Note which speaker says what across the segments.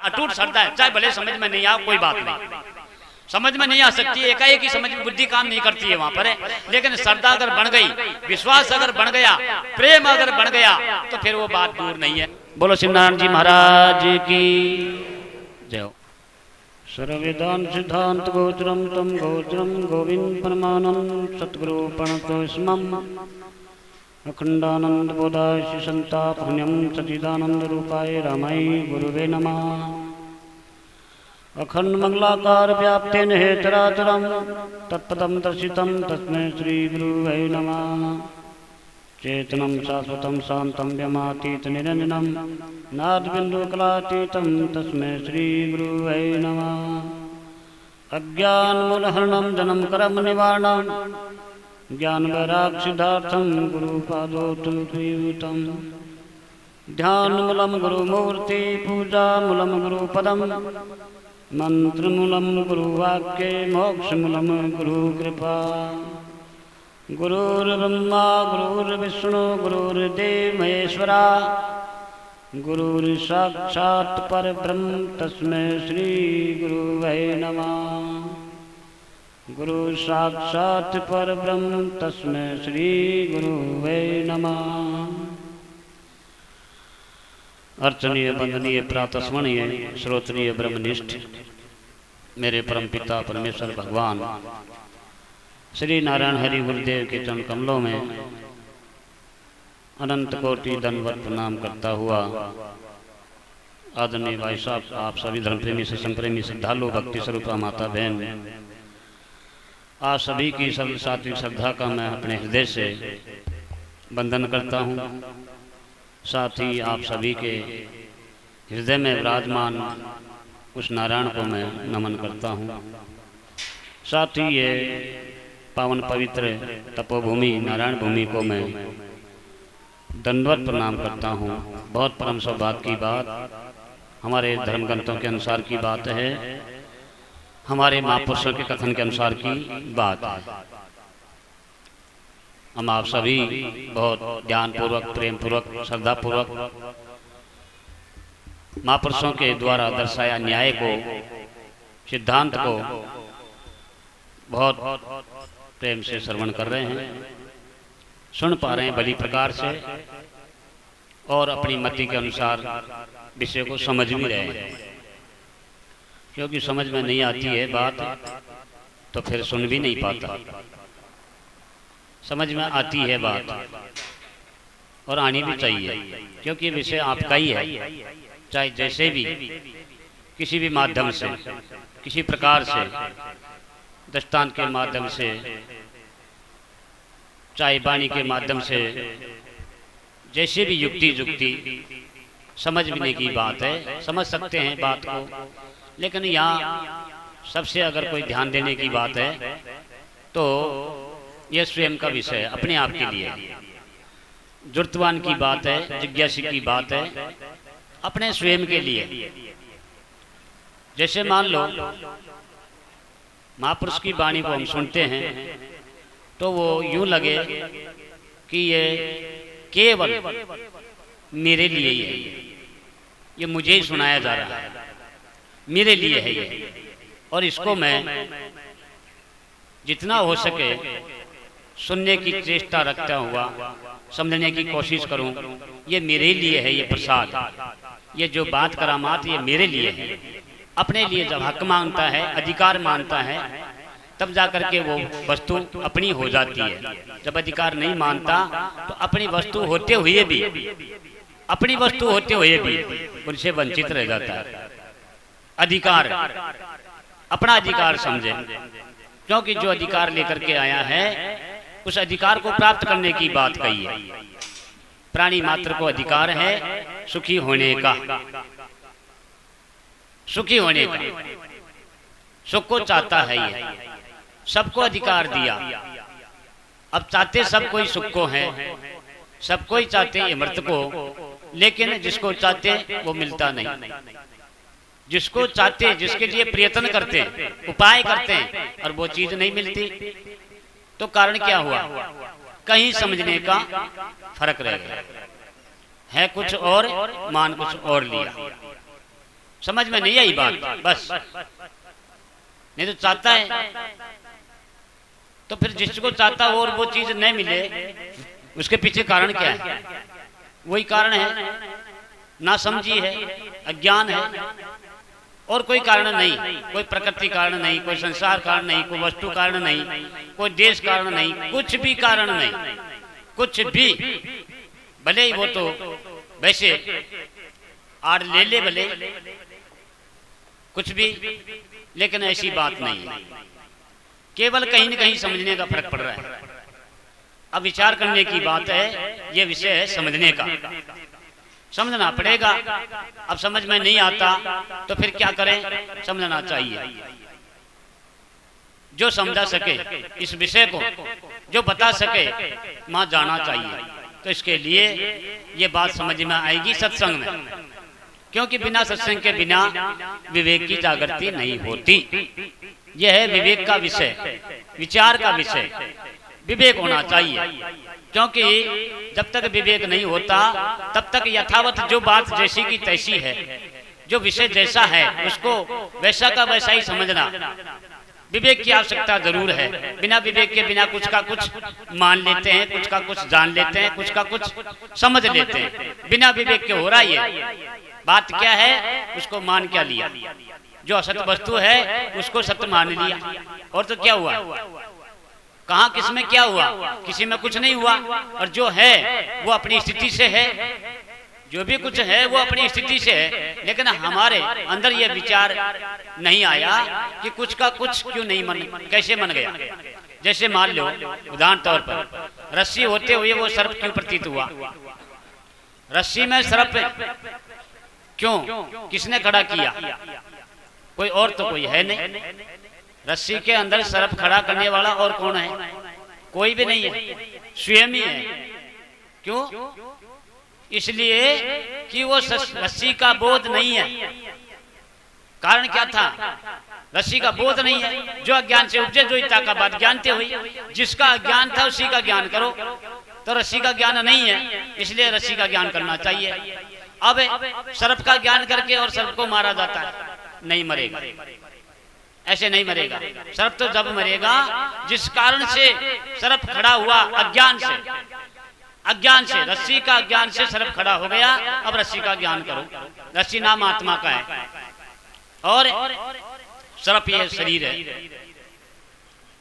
Speaker 1: अटूट श्रद्धा है, चाहे भले समझ में नहीं आ, कोई बात नहीं, समझ में नहीं आ सकती, एकाएक ही समझ में बुद्धि काम नहीं करती है वहां पर है। लेकिन श्रद्धा अगर बन गई, विश्वास अगर बन गया, प्रेम अगर बन गया, तो फिर वो बात दूर नहीं है। बोलो श्री नारायण जी महाराज की जय हो। सर्ववेदांत सिद्धांत गोचरम तम गोचरम गोविंद परमानंद सतगुरु प्रणतो स्मम अखंडानंद बोधाय श्री संतापहन्यम सचिदानंद रूपाय रामाय गुरुवे नमः। अखंड मंगलाकार व्याप्तेन हे चराचरम तत्पदम दर्शितम तस्मै श्री गुरुवे नमः। चेतनम शाश्वतम शांतम व्यमातीत निरंजनम नादबिंदुकलातीतम तस्मै श्री गुरुवे नमः। अज्ञानमूलहरणं जन्म कर्म निवारणं ज्ञान वैराग्य सिद्धार्थं गुरुपादोत्तमं ध्यानमूलं गुरुमूर्ति पूजामूलं गुरुपदं मंत्रमूलं गुरुवाक्ये मोक्षमूलं गुरुकृपा। गुरुर्ब्रह्मा गुरुर्विष्णु गुरुर्देव महेश्वरा गुरुर्साक्षात् परब्रह्म तस्मै श्री गुरुवे नमः। गुरु साक्षात् परब्रह्म तस्मै श्री गुरुवे नमः। अर्चनीय वंदनीय प्रातस्मरणीय श्रोत्रीय ब्रह्मनिष्ठ मेरे परम पिता परमेश्वर भगवान श्री नारायण हरि गुरुदेव के चरण कमलों में अनंत कोटि दंडवत प्रणाम करता हुआ आदरणीय भाई साहब, आप सभी धर्म प्रेमी सत्संग प्रेमी श्रद्धालु भक्ति स्वरूपा माता बहन, आप सभी की सर्व सात्विक श्रद्धा का मैं अपने हृदय से वंदन करता हूँ। साथ ही आप सभी के हृदय में विराजमान उस नारायण को मैं नमन करता हूँ। साथ ही ये पावन पवित्र तपोभूमि नारायण भूमि को मैं दंडवत प्रणाम करता हूँ। बहुत परम सौभाग्य की बात, हमारे धर्म ग्रंथों के अनुसार की बात है, हमारे महापुरुषों के कथन के अनुसार की बात है। हम आप सभी बहुत ज्ञान पूर्वक, प्रेम पूर्वक, श्रद्धा पूर्वक महापुरुषों के द्वारा दर्शाया न्याय को, सिद्धांत को बहुत प्रेम से श्रवण कर रहे हैं, सुन पा रहे हैं भली प्रकार से, और अपनी मति के अनुसार विषय को समझ भी रहे हैं। क्योंकि समझ में नहीं आती है बात तो फिर सुन भी नहीं पाता। समझ में आती है बात और आनी भी चाहिए, क्योंकि विषय आपका ही है। चाहे जैसे भी किसी भी माध्यम से, किसी प्रकार से, दृष्टांत के माध्यम से, चाहे वाणी के माध्यम से, जैसे भी युक्ति जुक्ति समझने की बात है, समझ सकते हैं बात को। लेकिन यहाँ सबसे अगर कोई ध्यान देने की बात है तो यह स्वयं का विषय अपने आप के लिए, जुर्तवान की बात है, जिज्ञासी की बात है, अपने स्वयं के लिए। जैसे मान लो महापुरुष की वाणी को हम सुनते हैं तो वो यूं लगे कि ये केवल मेरे लिए ही है, ये मुझे ही सुनाया जा रहा है, मेरे लिए है ये, और इसको मैं जितना हो सके सुनने की चेष्टा रखता हुआ समझने की कोशिश करूं। ये मेरे लिए है, ये प्रसाद, ये जो बात करामात ये मेरे लिए है। अपने लिए जब हक मांगता है, अधिकार मानता है, तब जाकर के वो वस्तु अपनी हो जाती है। जब अधिकार नहीं मानता तो अपनी वस्तु होते हुए भी, अपनी वस्तु होते हुए भी उनसे वंचित रह जाता है। अधिकार, अपना अधिकार समझे, क्योंकि जो अधिकार लेकर के आया है उस अधिकार को प्राप्त करने की बात कही है। प्राणी मात्र को अधिकार है सुखी होने का, सुखी होने का, सुख को चाहता है, ये सबको अधिकार दिया। अब चाहते सब कोई सुख को है, सब कोई चाहते अमृत को, लेकिन जिसको चाहते वो मिलता नहीं। जिसको चाहते, जिसके लिए प्रयत्न करते, उपाय करते हैं और वो चीज नहीं मिलती, तो कारण क्या हुआ? कहीं समझने का फर्क रह गया है, कुछ और मान कुछ और लिया। समझ में नहीं आई बात, बस। नहीं तो चाहता है तो फिर जिसको चाहता हो और वो चीज नहीं मिले, उसके पीछे कारण क्या है? वही कारण है ना समझी है, अज्ञान है, और कोई कारण नहीं। कोई प्रकृति कारण नहीं, कोई संसार कारण नहीं, कोई वस्तु कारण नहीं, कोई देश कारण नहीं, कुछ भी कारण नहीं, कुछ भी। भले ही वो तो वैसे आड़ ले ले भले कुछ भी, लेकिन ऐसी बात नहीं है। केवल कहीं न कहीं समझने का फर्क पड़ रहा है। अब विचार करने की बात है, ये विषय है समझने का, समझना पड़ेगा। अब समझ में नहीं आता तो फिर क्या करें? समझना चाहिए। जो समझा सके इस विषय को, जो बता सके, वहां जाना चाहिए। तो इसके लिए ये बात समझ में आएगी सत्संग में, क्योंकि बिना सत्संग के बिना विवेक की जागृति नहीं होती। यह है विवेक का विषय, विचार का विषय। विवेक होना चाहिए, क्योंकि जब तक विवेक नहीं होता तब तक यथावत जो बात जैसी की तैसी है, जो विषय जैसा है उसको वैसा का वैसा ही समझना। विवेक की आवश्यकता जरूर है। बिना विवेक के बिना कुछ का कुछ मान लेते हैं, कुछ का कुछ जान लेते हैं, कुछ का कुछ समझ लेते हैं। बिना विवेक के हो रहा है। बात क्या है? उसको मान क्या लिया? जो असत वस्तु है उसको सत्य मान लिया, और तो क्या हुआ? कहाँ किस में क्या हुआ? किसी में कुछ नहीं हुआ। और जो है वो अपनी स्थिति से है, जो भी कुछ है वो अपनी स्थिति से है। लेकिन हमारे अंदर ये विचार नहीं आया कि कुछ का कुछ क्यों नहीं मन, कैसे मन गया। जैसे मान लो उदाहरण तौर पर रस्सी होते हुए वो सर्प क्यों प्रतीत हुआ? रस्सी में सर्प क्यों, किसने खड़ा किया? कोई और तो कोई है नहीं। रस्सी के अंदर सर्प खड़ा करने वाला और कौन है? कोई भी नहीं है, स्वयं ही है। क्यों? इसलिए कि वो रस्सी का बोध नहीं है। कारण क्या था? रस्सी का बोध नहीं है। जो अज्ञान से उपजे जो इता का बात ज्ञानते हुई। जिसका अज्ञान था उसी का ज्ञान करो। तो रस्सी का ज्ञान नहीं है, इसलिए रस्सी का ज्ञान करना चाहिए। अब सर्प का ज्ञान करके और सर्प को मारा जाता है, नहीं मरेगा, ऐसे नहीं मरेगा। सर्प तो जब मरेगा जिस कारण से सर्प खड़ा हुआ, अज्ञान से, अज्ञान से, रस्सी का अज्ञान से सर्प खड़ा हो गया। अब रस्सी का ज्ञान करो। रस्सी नाम आत्मा का है और सर्प ये शरीर है।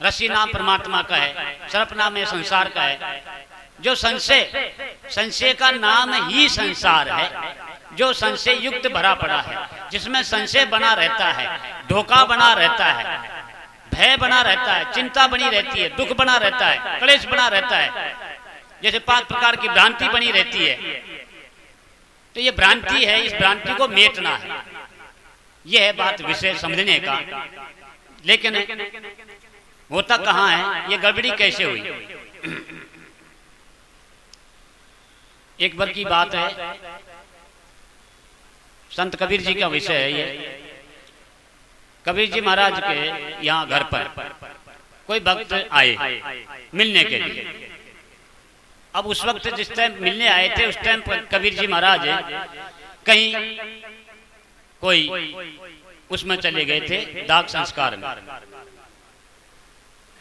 Speaker 1: रस्सी नाम परमात्मा का है, सर्प नाम ये संसार का है। जो संशय, संशय का नाम ही संसार है। जो संशय युक्त भरा पड़ा है, जिसमें संशय बना रहता है, धोखा बना रहता है, भय बना रहता है, चिंता बनी रहती है, दुख बना रहता है, क्लेश बना रहता है, जैसे 5 प्रकार की भ्रांति बनी रहती है। तो ये भ्रांति है, इस भ्रांति को मेटना है। यह है बात विषय समझने का। लेकिन होता कहाँ है? ये गड़बड़ी कैसे हुई? एक बार की बात है, संत कबीर जी का विषय है ये। कबीर जी महाराज के यहाँ घर पर कोई भक्त आए मिलने के लिए। अब उस वक्त जिस टाइम मिलने आए थे उस टाइम कबीर जी महाराज कहीं कोई उसमें चले गए थे, दाग संस्कार में।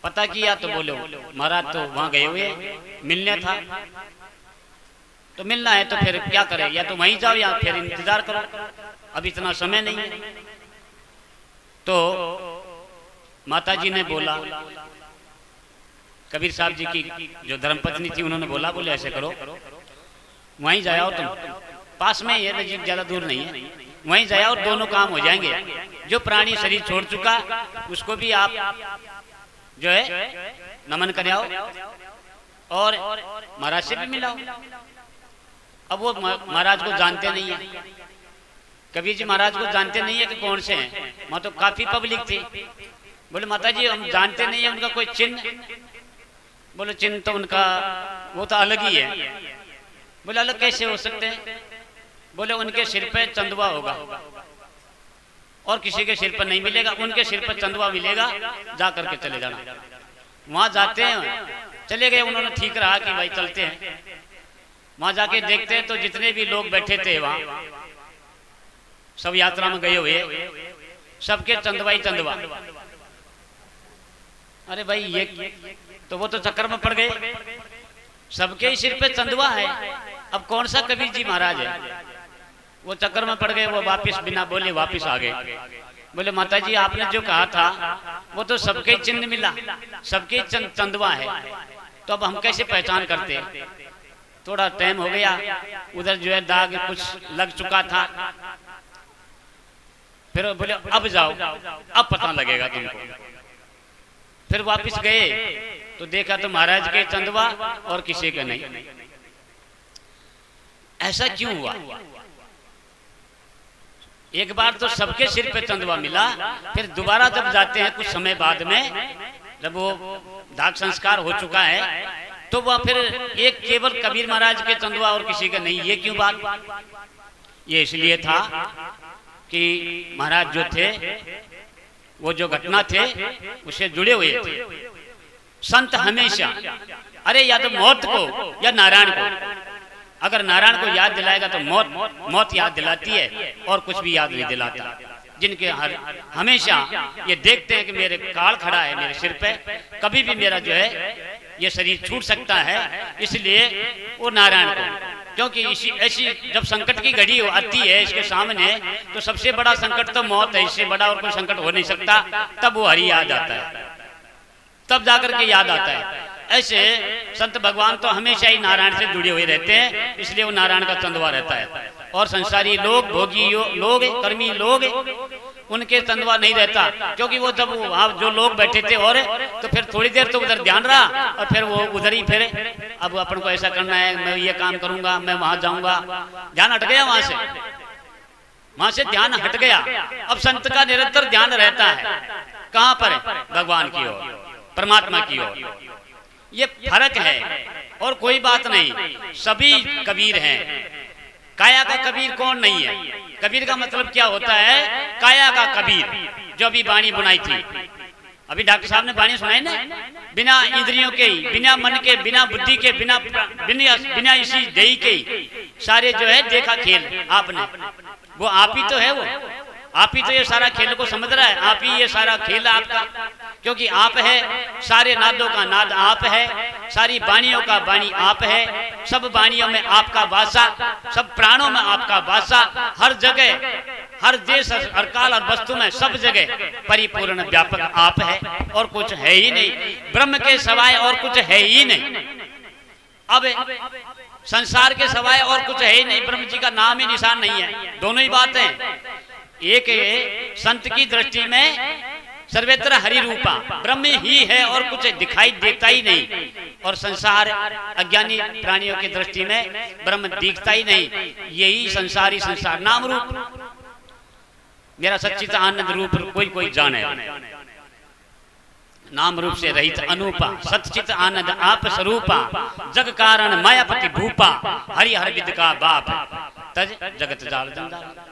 Speaker 1: पता किया तो बोलो महाराज तो वहां गए हुए, मिलने था। तो मिलना है तो फिर क्या करें? या तो वहीं जाओ या फिर इंतजार करो, अब इतना समय नहीं है। तो माता जी ने बोला, कबीर साहब जी की जो धर्मपत्नी थी उन्होंने बोला, बोले ऐसे करो वहीं जाओ, तुम पास में ये नजीक, ज्यादा दूर नहीं है, वहीं जाओ और दोनों काम हो जाएंगे। जो प्राणी शरीर छोड़ चुका उसको भी आप जो है नमन कर आओ और महाराज से भी मिलाओ। अब वो महाराज को जानते नहीं है, कबीर जी महाराज को जानते नहीं है कि कौन से हैं। वहां तो काफी पब्लिक थी। बोले माता जी हम जानते नहीं है उनका कोई चिन्ह। बोले चिन्ह तो उनका वो तो अलग ही है। बोले अलग कैसे हो सकते हैं? बोले उनके सिर पे चंदवा होगा और किसी के सिर पर नहीं मिलेगा, उनके सिर पर चंदवा मिलेगा, जा करके चले जाना। वहां जाते हैं, चले गए। उन्होंने ठीक रहा कि भाई चलते हैं। वहां जाके देखते हैं तो जितने भी लोग बैठे थे वहां सब यात्रा में गए हुए, सबके चंदवा ही चंदवा। अरे भाई ये तो वो तो चक्कर में पड़ गए, सबके ही सिर पे चंदवा है। अब कौन सा कबीर जी महाराज है, वो चक्कर में पड़ गए। वो वापिस बिना बोले वापिस आ गए। बोले माता जी आपने जो कहा था वो तो सबके चिन्ह मिला, सबके चंदवा है, तो अब हम कैसे पहचान करते। थोड़ा टाइम हो गया, उधर जो है दाग कुछ लग चुका था। फिर बोले अब जाओ, अब पता लगेगा तुमको। फिर वापिस गए तो देखा तो महाराज के चंदवा और किसी का नहीं। ऐसा क्यों हुआ? एक बार तो सबके सिर पे चंदवा मिला, फिर दोबारा जब जाते हैं कुछ समय बाद में, जब वो दाग संस्कार हो चुका है, तो वह फिर एक केवल कबीर महाराज के चंदवा और किसी का नहीं। ये क्यों बात? ये इसलिए था कि महाराज जो थे वो जो घटना थे उससे जुड़े हुए थे। संत हमेशा अरे या तो मौत को या नारायण को, अगर नारायण को याद दिलाएगा तो मौत याद दिलाती है और कुछ भी याद नहीं दिलाता। जिनके हमेशा ये देखते हैं कि मेरे काल खड़ा है मेरे सिर पे, कभी भी मेरा जो है ये शरीर छूट सकता है, इसलिए वो नारायण को। क्योंकि इसी ऐसी जब संकट की घड़ी आती है इसके सामने, तो सबसे बड़ा संकट तो मौत है, इससे बड़ा और कोई संकट हो नहीं सकता। तब वो हरि याद आता है, तब जाकर के याद आता है। ऐसे संत भगवान तो हमेशा ही नारायण से जुड़े हुए रहते हैं, इसलिए वो नारायण का चंदवा रहता है। और संसारी लोग, भोगी लोग, कर्मी लोग, उनके चंदवा नहीं रहता। क्योंकि वो जब वहाँ जो लोग बैठे थे और तो फिर थोड़ी देर तो उधर ध्यान रहा और फिर वो उधर ही फिर अब अपन को ऐसा करना है, मैं ये काम करूंगा, मैं वहां जाऊंगा, ध्यान हट गया वहां से ध्यान हट गया। अब संत का निरंतर ध्यान रहता है कहाँ पर? भगवान की ओर, परमात्मा की ओर। ये फर्क है और कोई बात नहीं, सभी कबीर हैं। काया का कबीर कौन नहीं है? कबीर का मतलब क्या होता है? काया का कबीर, जो अभी बाणी बुनाई थी, अभी डॉक्टर साहब ने बाणी सुनाई ना, बिना इंद्रियों के, बिना मन के, बिना बुद्धि के, बिना इसी देही के सारे जो है देखा खेल आपने, वो आप ही तो है। वो आप ही तो ये सारा खेल को समझ रहा है, आप ही ये सारा खेल आपका, क्योंकि आप है, सारे नादों का नाद आप है, सारी बाणियों का बाणी आप है, सब बाणियों में आपका वासा, सब प्राणों में आपका वासा, हर जगह, हर देश, हर काल और वस्तु में, सब जगह परिपूर्ण व्यापक आप है और कुछ है ही नहीं। ब्रह्म के सिवाय और कुछ है ही नहीं। अब संसार के सिवाय और कुछ है ही नहीं, ब्रह्म जी का नाम ही निशान नहीं है। दोनों ही बात है। एक संत की दृष्टि में सर्वत्र हरि रूपा, ब्रह्म ही है और कुछ दिखाई देता ही नहीं। और संसार अज्ञानी प्राणियों की दृष्टि में ब्रह्म दिखता ही नहीं। यही संसारी संसार नाम रूप, मेरा सच्चित आनंद रूप कोई जाने। नाम रूप से रहित अनूपा, सच्चित आनंद आप स्वरूपा, जग कारण मायापति भूपा, हरि हर विद का बाप, तज जगत जाल जंजाल।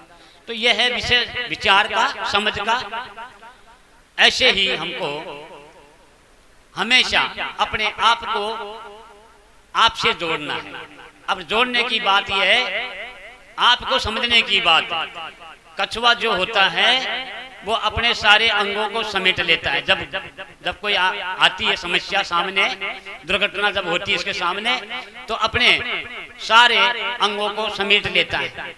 Speaker 1: तो यह है विषय विचार का, समझ का। ऐसे ही हमको हमेशा अपने आप को आपसे जोड़ना है। अब जोड़ने की बात यह है, आपको समझने की बात। कछुआ जो होता है वो अपने सारे अंगों को समेट लेता है। जब कोई आती है समस्या सामने, दुर्घटना जब होती है इसके सामने, तो अपने सारे अंगों को समेट लेता है।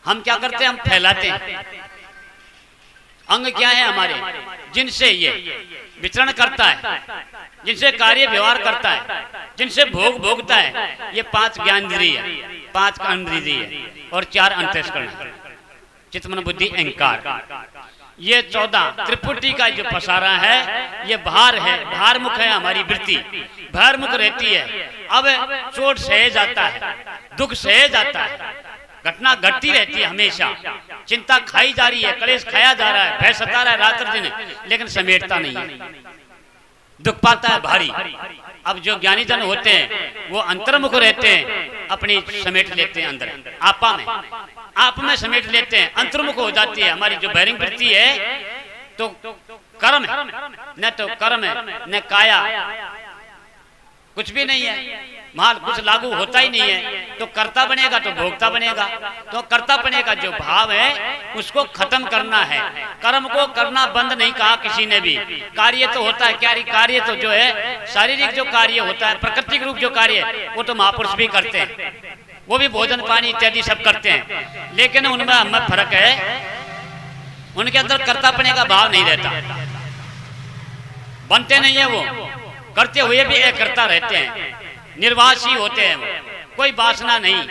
Speaker 1: हम क्या करते हैं? हम फैलाते हैं। अंग क्या है हमारे? जिनसे ये विचरण करता है, जिनसे कार्य व्यवहार करता है, जिनसे भोग भोगता है। ये 5 ज्ञानेंद्रिय, 5 कर्मेंद्रिय और 4 अंतःकरण, चित्त मन बुद्धि अहंकार। ये 14 त्रिपुटी का जो पसारा है, ये भार है, भारमुख है हमारी वृत्ति, भारमुख रहती है। अब चोट सहे जाता है, दुख सहे जाता है, घटना घटती रहती है हमेशा, चिंता खाई जा रही है, कलेश खाया जा रहा है, भय सता रहा है रात दिन, लेकिन समेटता नहीं है, दुख पाता है भारी। अब जो ज्ञानी जन होते हैं वो अंतर्मुख रहते हैं, अपनी समेट लेते हैं अंदर, आपा में, आप में समेट लेते हैं, अंतर्मुख हो जाती है हमारी जो बहिरंग वृत्ति है। तो कर्म है, न तो कर्म है न काया, कुछ भी नहीं है। वहां कुछ लागू होता ही नहीं है, तो कर्ता बनेगा तो भोक्ता बनेगा। तो कर्तापने का जो भाव है उसको खत्म करना है। कर्म को करना बंद नहीं कहा किसी ने भी। कार्य तो होता है, क्या कार्य तो जो है शारीरिक जो कार्य होता है, प्राकृतिक रूप जो कार्य है वो तो महापुरुष भी करते हैं, वो भी भोजन पानी इत्यादि सब करते हैं, लेकिन उनमें हमें फर्क है, उनके अंदर कर्तापने का भाव नहीं रहता, बनते नहीं है, वो करते हुए भी एक करता रहते हैं, निर्वासी होते हैं, वो कोई वासना नहीं,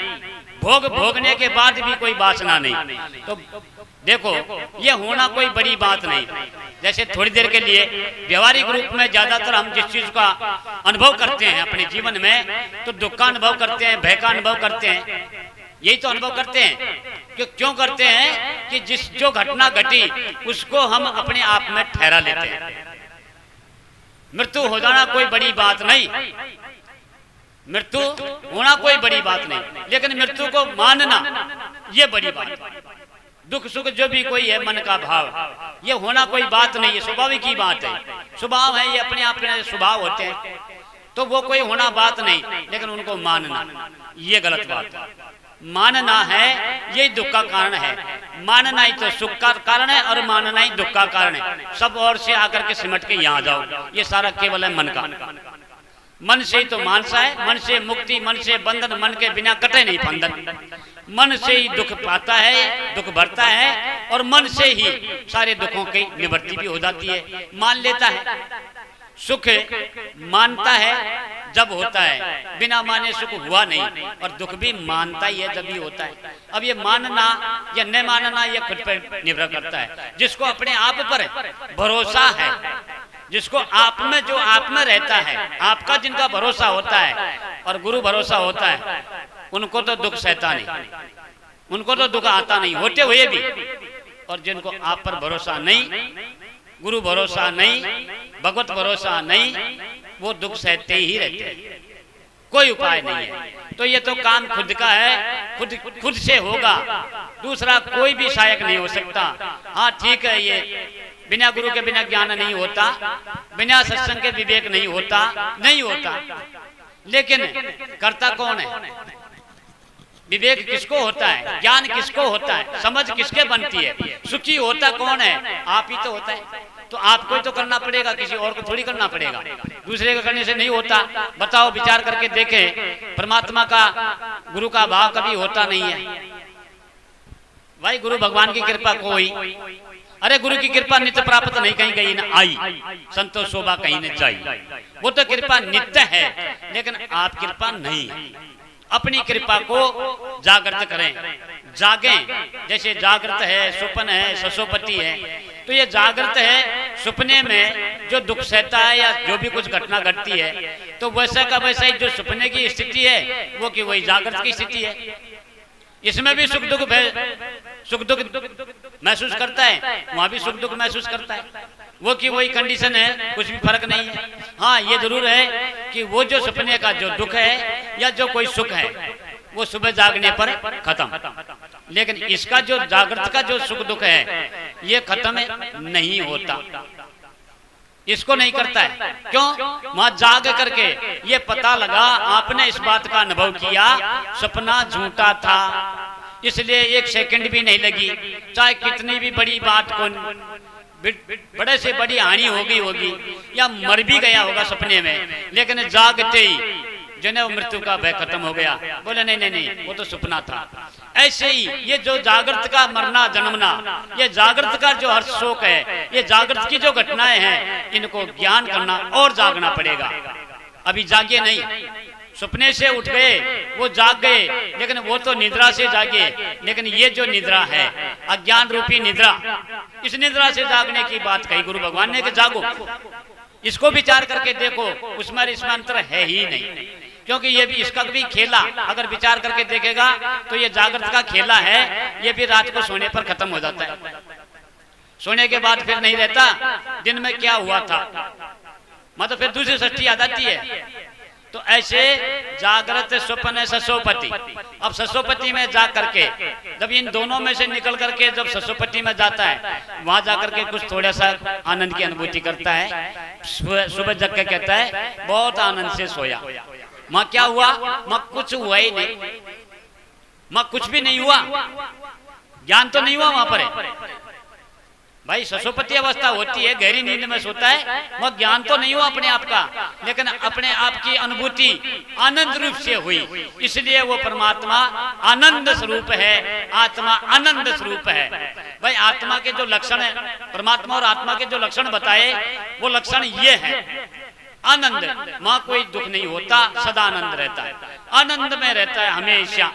Speaker 1: भोग भोगने के बाद भी कोई वासना नहीं। तो देखो ये होना कोई बड़ी बात नहीं। जैसे थोड़ी देर के लिए व्यवहारिक रूप में ज्यादातर हम जिस चीज का अनुभव करते हैं अपने जीवन में, तो दुख का अनुभव करते हैं, भय का अनुभव करते हैं, यही तो अनुभव करते हैं। क्यों करते हैं कि जिस जो घटना घटी उसको हम अपने आप में ठहरा लेते हैं। मृत्यु हो जाना कोई बड़ी बात नहीं, मृत्यु होना कोई बड़ी बात नहीं, लेकिन मृत्यु को मानना ये बड़ी बात। दुख सुख जो भी कोई है मन का भाव, ये होना कोई बात नहीं है, स्वाभाविक की बात है, स्वभाव है, ये अपने आप के स्वभाव होते हैं, तो वो कोई होना बात नहीं, लेकिन उनको मानना ये गलत बात है। मानना है यही दुख का कारण है, मानना ही तो सुख का कारण है और मानना ही दुख का कारण है। सब ओर से आकर के सिमट के यहाँ जाओ, ये सारा केवल है मन का। मन से ही तो मानसा है, मन से मुक्ति, मन से बंधन, मन के बिना कटे नहीं बंधन, मन से ही दुख पाता है, दुख भरता है, और मन से ही सारे दुखों की निवृत्ति भी हो जाती है। मान लेता है, सुख मानता है जब होता है, बिना माने सुख हुआ नहीं, और दुख भी मानता ही है जब भी होता है। अब ये मानना या न मानना ये खुद पर निर्भर करता है। जिसको अपने आप पर भरोसा है, जिसको आप में जो आप में रहता है, आपका जिनका भरोसा होता है और गुरु भरोसा होता है, उनको तो दुख सहता नहीं, उनको तो दुख आता नहीं होते हुए भी। और जिनको आप पर भरोसा नहीं, गुरु भरोसा नहीं, भगवत भरोसा नहीं, वो दुख सहते ही रहते हैं, कोई उपाय नहीं है। तो ये तो काम खुद का है, खुद से होगा, दूसरा कोई भी सहायक नहीं हो सकता। हाँ ठीक है, ये बिना गुरु के बिना ज्ञान नहीं होता, बिना सत्संग के विवेक नहीं होता, नहीं होता, लेकिन करता कौन है? विवेक किसको होता है, ज्ञान किसको होता है, समझ किसके बनती है, सुखी होता कौन है? आप ही तो होता है। तो आपको ही तो करना पड़ेगा, किसी और को थोड़ी करना पड़ेगा, दूसरे को करने से नहीं होता। बताओ, विचार करके देखें, परमात्मा का गुरु का भाव कभी होता नहीं है भाई। गुरु भगवान की कृपा कोई, अरे गुरु की कृपा नित्य प्राप्त नहीं कहीं गई ना आई, संतोष शोभा कहीं न जाई। वो तो कृपा नित्य है, लेकिन आप कृपा नहीं है। अपनी कृपा को जागृत करें, जागें। जैसे जागृत है, स्वप्न है, ससोपति है, तो ये जागृत है, सपने में जो दुख सहता है या जो भी कुछ घटना घटती है, तो वैसा का वैसा ही जो सपने की स्थिति है वो कि वही जागृत की स्थिति है। इसमें भी सुख दुख महसूस करता है, वहां भी सुख दुख महसूस करता है, वो कि वही कंडीशन है, कुछ भी फर्क नहीं है। हाँ ये जरूर है कि वो जो सपने का जो दुख है या जो कोई सुख है वो सुबह जागने पर खत्म, लेकिन इसका जो जागृत का जो सुख दुख है ये खत्म नहीं होता, इसको नहीं करता है। क्यों? वहां जाग करके ये पता लगा, आपने इस बात का अनुभव किया, सपना झूठा था, इसलिए एक सेकंड भी नहीं लगी, चाहे कितनी भी बड़ी बात को, बड़े से बड़ी हानि होगी या मर भी गया होगा सपने में, लेकिन जागते ही जो मृत्यु का भय खत्म हो गया। बोले नहीं नहीं नहीं, वो तो सपना था। ऐसे ही ये जो जागृत का मरना जन्मना, ये जागृत का जो हर्ष शोक है, ये जागृत की जो घटनाएं हैं, इनको ज्ञान करना और जागना पड़ेगा। अभी जागे नहीं, सपने से उठ गए, वो जाग गए, लेकिन वो तो निद्रा से जागे, लेकिन ये जो निद्रा है अज्ञान रूपी निद्रा, इस निद्रा से जागने की बात कही गुरु भगवान ने कि जागो। इसको विचार करके देखो, उसमें इसमें अंतर है ही नहीं, क्योंकि ये भी इसका भी खेला अगर विचार करके देखेगा तो ये जागृत का खेला है, ये भी रात को सोने पर खत्म हो जाता है, सोने के बाद फिर नहीं रहता। दिन में क्या हुआ था, मतलब फिर दूसरी सृष्टि आ जाती है। तो ऐसे जागृत स्वप्न ससोपति, अब ससोपति में जा करके जब इन दोनों में से निकल करके जब ससोपति में जाता है, वहां जाकर के कुछ थोड़ा सा आनंद की अनुभूति करता है। सुबह जग के कहता है बहुत आनंद से सोया, वहां क्या हुआ? वहां कुछ हुआ ही नहीं, वहां कुछ भी नहीं हुआ, ज्ञान तो नहीं हुआ वहां पर। भाई ससोपति अवस्था होती है, गहरी नींद में सोता है, वह ज्ञान तो नहीं हुआ अपने आप का, लेकिन अपने आप की अनुभूति आनंद रूप से हुई, इसलिए वो परमात्मा आनंद स्वरूप है, आत्मा आनंद स्वरूप है। भाई आत्मा के जो लक्षण है, परमात्मा और आत्मा के जो लक्षण बताए, वो लक्षण ये है, आनंद, वहां कोई दुख नहीं होता, सदा आनंद रहता है, आनंद में रहता है, हमेशा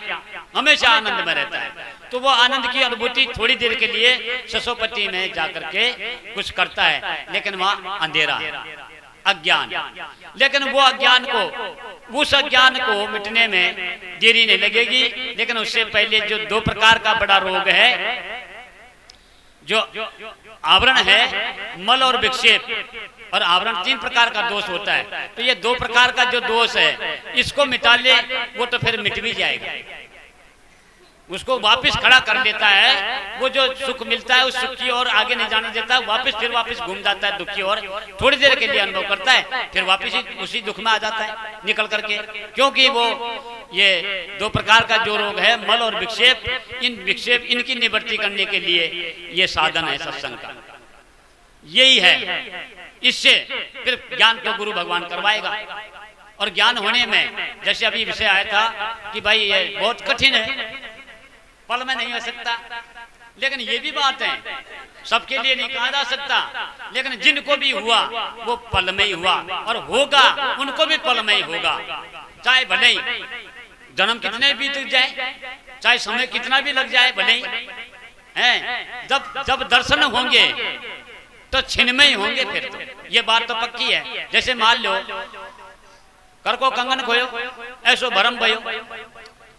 Speaker 1: हमेशा आनंद में रहता है। तो वो आनंद की अनुभूति थोड़ी देर के लिए ससोपति में जाकर के कुछ करता है, लेकिन वहां अंधेरा है, अज्ञान। लेकिन वो अज्ञान को, उस अज्ञान को मिटने में देरी नहीं लगेगी, लेकिन उससे पहले जो दो प्रकार का बड़ा रोग है, जो आवरण है, मल और विक्षेप, और आवरण 3 प्रकार का दोष होता है। तो ये 2 प्रकार का जो दोष है, इसको मिटा ले, वो तो फिर मिट भी जाएगा, उसको वापस खड़ा कर देता है। वो जो सुख मिलता है, उस सुख की ओर आगे नहीं जाने देता, फिर वापस घूम जाता है दुख की ओर, थोड़ी देर के लिए अनुभव करता है, फिर वापस ही उसी दुख में आ जाता है निकल करके। क्योंकि वो ये 2 प्रकार का जो रोग है, मल और विक्षेप, इनकी निवृत्ति करने के लिए ये साधन है सत्संग का, यही है। इससे फिर ज्ञान को गुरु भगवान करवाएगा। और ज्ञान होने में, जैसे अभी विषय आया था कि भाई ये बहुत कठिन है, पल में नहीं हो सकता, लेकिन ये भी बात है, सबके लिए नहीं कहा जा सकता, लेकिन जिनको भी हुआ वो पल में ही हुआ, और होगा उनको भी पल में ही होगा। चाहे भले ही जन्म कितने भी बीत जाए, चाहे समय कितना भी लग जाए, भले ही है, जब दर्शन होंगे तो छिन में ही होंगे। फिर तो ये बात तो पक्की है। जैसे मान लो कर को कंगन खोयो, ऐसो भरम भयो,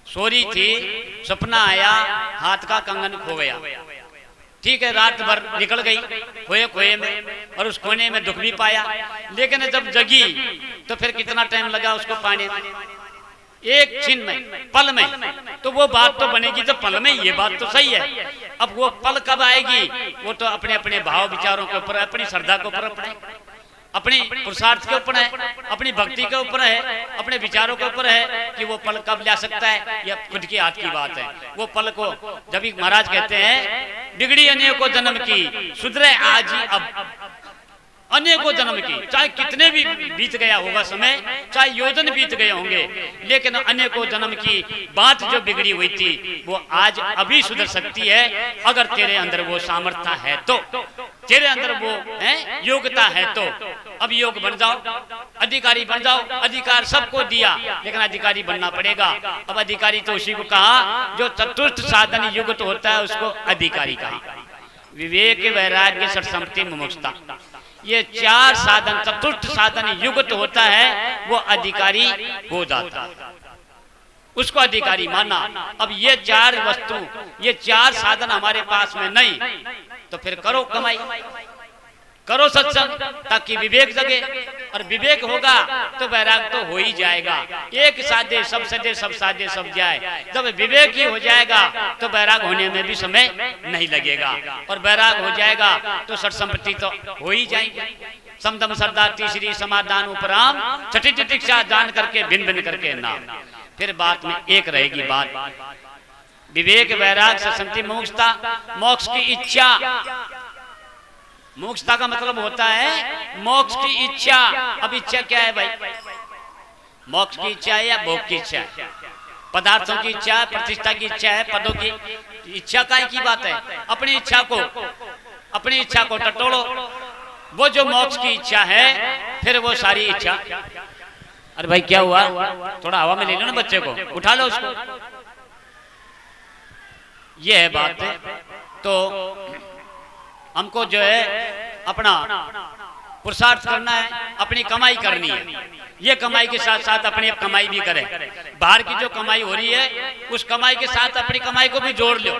Speaker 1: सोरी थी, सपना आया, हाथ का कंगन खो गया, ठीक है, रात भर निकल गई खोए में, और उस खोने में दुख भी पाया, लेकिन जब जगी तो फिर कितना टाइम लगा उसको पाने में, एक छिन में, पल में। तो वो बात तो बनेगी तो पल में, ये बात तो सही है। अब वो पल कब आएगी, वो तो अपने अपने भाव विचारों के ऊपर, अपनी श्रद्धा के ऊपर, अपनी पुरुषार्थ के ऊपर है, अपनी भक्ति के ऊपर है, अपने विचारों के ऊपर है कि वो पल कब ला सकता है, यह खुद की हाथ की बात है। वो पल को जब भी महाराज कहते हैं, बिगड़ी अनेकों जन्म की, सुधरे आज ही अब, अनेकों जन्म की, चाहे कितने भी बीत गया होगा समय, चाहे योजन बीत गए होंगे, लेकिन अनेकों जन्म की बात जो बिगड़ी हुई थी वो आज अभी सुधर सकती है, अगर तेरे अंदर वो सामर्थ्य है तो, तेरे अंदर वो है योग्यता है तो। अब योग बन जाओ, अधिकारी बन जाओ, अधिकार सबको दिया, लेकिन अधिकारी बनना पड़ेगा। अब अधिकारी तो उसी को कहा जो चतुर्थ साधन युक्त होता है, उसको अधिकारी कहा। विवेक, वैराग्य, सत्संपत्ति, मुमुक्षुता, ये 4 साधन, चतुर्थ साधन युक्त होता है, वो अधिकारी हो जाता है, उसको अधिकारी माना। अब ये 4 वस्तु, ये 4 साधन हमारे पास में नहीं, तो फिर करो कमाई, करो सत्संग, ताकि विवेक जगे, और विवेक होगा तो वैराग तो हो ही जाएगा। एक साधे सब सदे, सब साधे सब जाए। जब विवेक ही हो जाएगा तो वैराग होने में भी समय नहीं लगेगा, और वैराग हो जाएगा तो सत्संपत्ति तो हो ही जाएगी। समदम श्रद्धा, तीसरी समाधान, उपराम, छठी तितिक्षा, जान करके भिन्न भिन्न करके नाम। फिर बात में एक रहेगी बात, विवेक, वैराग, सत्संपत्ति, मोक्षता। मोक्ष की इच्छा, मोक्षता का मतलब होता है मोक्ष की इच्छा। अब इच्छा क्या है भाई? मोक्ष की इच्छा है या भोग की इच्छा है? पदार्थों की इच्छा है, प्रतिष्ठा की इच्छा है, पदों की इच्छा का की बात है। अपनी इच्छा को टटोलो, वो जो मोक्ष की इच्छा है, फिर वो सारी इच्छा। अरे भाई क्या हुआ? थोड़ा हवा में ले लो ना बच्चे को, उठा लो उसको। ये है बात है। तो हमको जो है अपना पुरुषार्थ करना है, अपनी कमाई करनी है। ये कमाई के साथ साथ अपनी कमाई भी करें। बाहर की जो कमाई हो रही है, उस कमाई के साथ अपनी कमाई को भी जोड़ लो।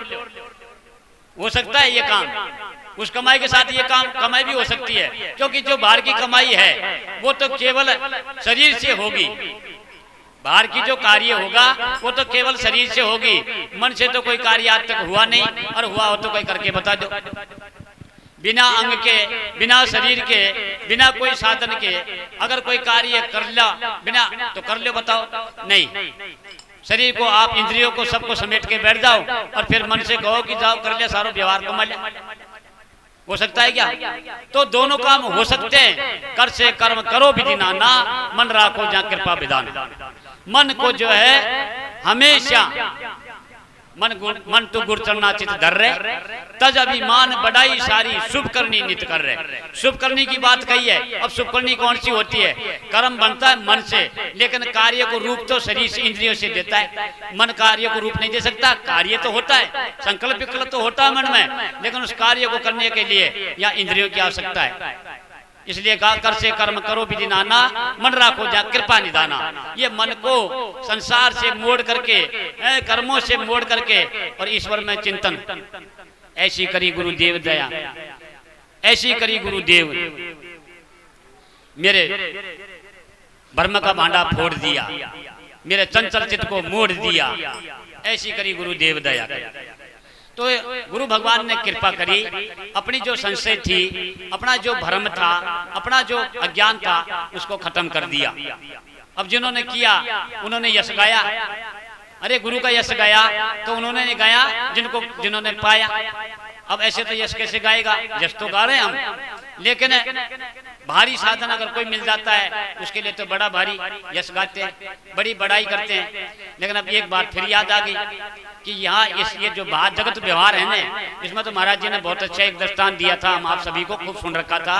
Speaker 1: हो सकता है ये काम, उस कमाई के साथ ये कमाई भी हो सकती है, क्योंकि जो बाहर की कमाई है वो तो केवल शरीर से होगी। बाहर की जो कार्य होगा वो तो केवल शरीर से होगी, मन से तो कोई कार्य आज तक हुआ नहीं, और हुआ हो तो कोई करके बता दो। बिना अंग के, बिना शरीर के, बिना कोई साधन के अगर कोई कार्य कर ला बिना तो कर लो, बताओ? नहीं। शरीर को आप इंद्रियों को सबको समेट के बैठ जाओ और फिर मन से कहो कि जाओ कर ले सारो व्यवहार को मल, हो सकता है क्या? तो दोनों काम हो सकते हैं। कर से कर्म करो विधि नाना, मन राखो जहाँ कृपा विधान। मन को जो है हमेशा मन तो गुर चढ़ना चित धर रहे, तज अभिमान बढ़ाई सारी शुभ करनी नित कर रहे। शुभ करनी की बात कही है। अब शुभ करनी कौन सी होती है? कर्म बनता है मन से, लेकिन कार्य को रूप तो शरीर से, इंद्रियों से देता है। मन कार्य को रूप नहीं दे सकता। कार्य तो होता है, संकल्प विकल्प तो होता है मन में, लेकिन उस कार्य को करने के लिए या इंद्रियों की आवश्यकता है। इसलिए कहा कर से कर्म करो विधि नाना, मन राखो जा कृपा निधाना। ये मन को संसार से मोड़ करके, कर्मों से मोड़ करके और ईश्वर में चिंतन, ऐसी करी गुरुदेव दया, ऐसी करी गुरुदेव, मेरे भ्रम का भांडा फोड़ दिया, मेरे चंचल चित्त को मोड़ दिया, ऐसी करी गुरुदेव दया। तो गुरु भगवान ने कृपा करी, अपनी जो संशय थी, अपना जो भ्रम था, अपना जो अज्ञान था, उसको खत्म कर दिया। अब जिन्होंने किया उन्होंने यश गाया। अरे गुरु का यश गाया तो उन्होंने गाया जिन्होंने पाया। अब ऐसे तो यश कैसे गाएगा? यश तो गा रहे हैं हम, लेकिन भारी साधन अगर कोई मिल जाता है उसके लिए तो बड़ा भारी यश गाते हैं, बड़ी बड़ाई करते हैं। लेकिन अब एक बात फिर याद आ गई कि यहाँ ये जो बात जगत व्यवहार है ना, इसमें तो महाराज जी ने बहुत अच्छा एक दृष्टांत दिया था, हम आप सभी को खूब सुन रखा था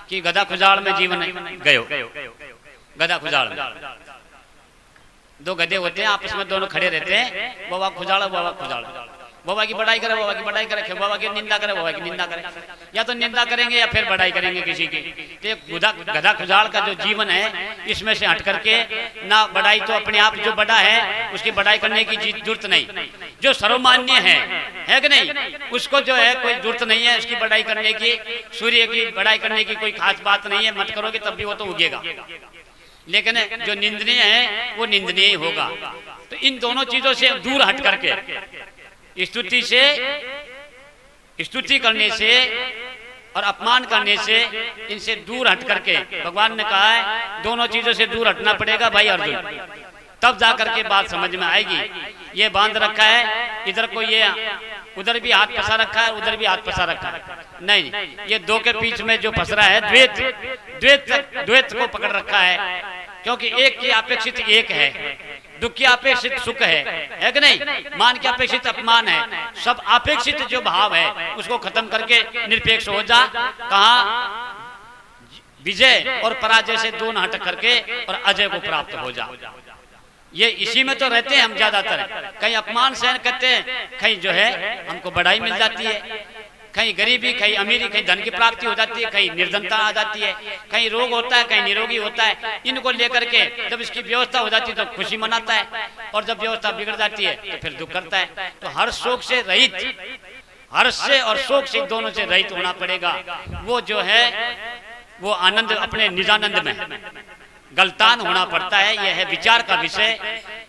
Speaker 1: कि गधा खुजाड़ में जीवन गयो। गधा खुजाड़ में दो गधे होते हैं, आपस में दोनों खड़े रहते हैं, बाबा खुजाड़ बाबा खुजाड़, बाबा की बड़ाई करे बाबा की बड़ाई करे, बाबा की निंदा करे बाबा की निंदा करे, या तो निंदा करेंगे या फिर बड़ाई करेंगे किसी की। तो गधा खुजाड़ का जो जीवन है, इसमें से हट करके ना बड़ाई, तो अपने आप जो बड़ा है उसकी बड़ाई करने की जरूरत नहीं, जो सर्वमान्य है कि नहीं, उसको जो है कोई जरूरत नहीं है उसकी बड़ाई करने की। सूर्य की बड़ाई करने की कोई खास बात नहीं है, मत करोगे तब भी वो तो उगेगा, लेकिन जो निंदनीय है वो निंदनीय ही होगा। तो इन दोनों चीजों से दूर हट करके स्तुति करने से और अपमान करने से, इनसे दूर हट करके भगवान ने कहा है दोनों चीजों से दूर हटना पड़ेगा भाई अर्जुन, तब जा करके बात समझ में आएगी। ये बांध रखा है, इधर को ये उधर भी हाथ फंसा रखा है, उधर भी हाथ फंसा रखा है, नहीं, ये दो के बीच में जो फंस रहा है द्वैत को पकड़ रखा है, क्योंकि एक की अपेक्षित एक है, दुख की अपेक्षित सुख है कि नहीं, मान की अपेक्षित अपमान है, सब अपेक्षित जो भाव है उसको खत्म करके निरपेक्ष हो जा। कहा विजय और पराजय से दोनों हट करके और अजय को प्राप्त हो जा। ये इसी में तो रहते हैं हम ज्यादातर, कहीं अपमान सहन करते हैं, कहीं जो है हमको बढ़ाई मिल जाती है, कहीं गरीबी, कहीं अमीरी, कहीं धन की प्राप्ति हो जाती है, कहीं निर्धनता आ जाती है, कहीं रोग होता है, कहीं निरोगी होता है। इनको लेकर के जब इसकी व्यवस्था हो जाती है तो खुशी मनाता है, और जब व्यवस्था बिगड़ जाती है तो फिर दुख करता है। तो हर शोक से रहित, हर्ष से और शोक से दोनों से रहित होना पड़ेगा। वो जो है वो आनंद अपने निजानंद में गलतान होना पड़ता है। यह है विचार का विषय।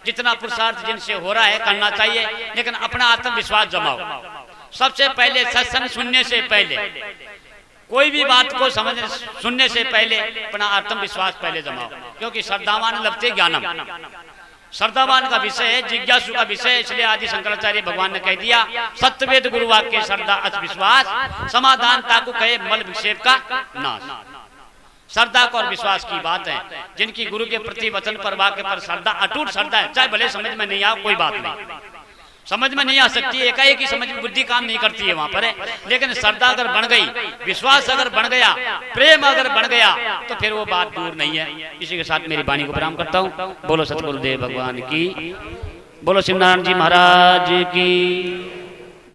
Speaker 1: जितना पुरुषार्थ जिनसे हो रहा है करना चाहिए, लेकिन अपना आत्मविश्वास जमाओ। सबसे पहले सत्संग सुनने से पहले, कोई भी बात को समझने सुनने से पहले अपना आत्मविश्वास पहले जमाओ, क्योंकि श्रद्धावान लभते ज्ञानम, श्रद्धावान का विषय है, जिज्ञासु का विषय। इसलिए आदि शंकराचार्य भगवान ने कह दिया सत्यवेद गुरुवाक्य श्रद्धा अच विश्वास, समाधान ताकु कहे मल विक्षेप का नाश। श्रद्धा को और विश्वास की बात है। जिनकी गुरु के प्रति वचन पर वाक्य पर श्रद्धा, अटूट श्रद्धा है, चाहे भले समझ में नहीं आओ कोई बात नहीं, समझ में नहीं आ सकती, एकाएक ही समझ में बुद्धि काम नहीं करती है वहां पर है। लेकिन श्रद्धा अगर बन गई, विश्वास अगर बन गया, प्रेम अगर बन गया, तो फिर वो बात दूर नहीं है। इसी के साथ मेरी वाणी को प्रणाम करता हूँ। बोलो सतगुरुदेव भगवान की, बोलो शिव नारायण जी महाराज की।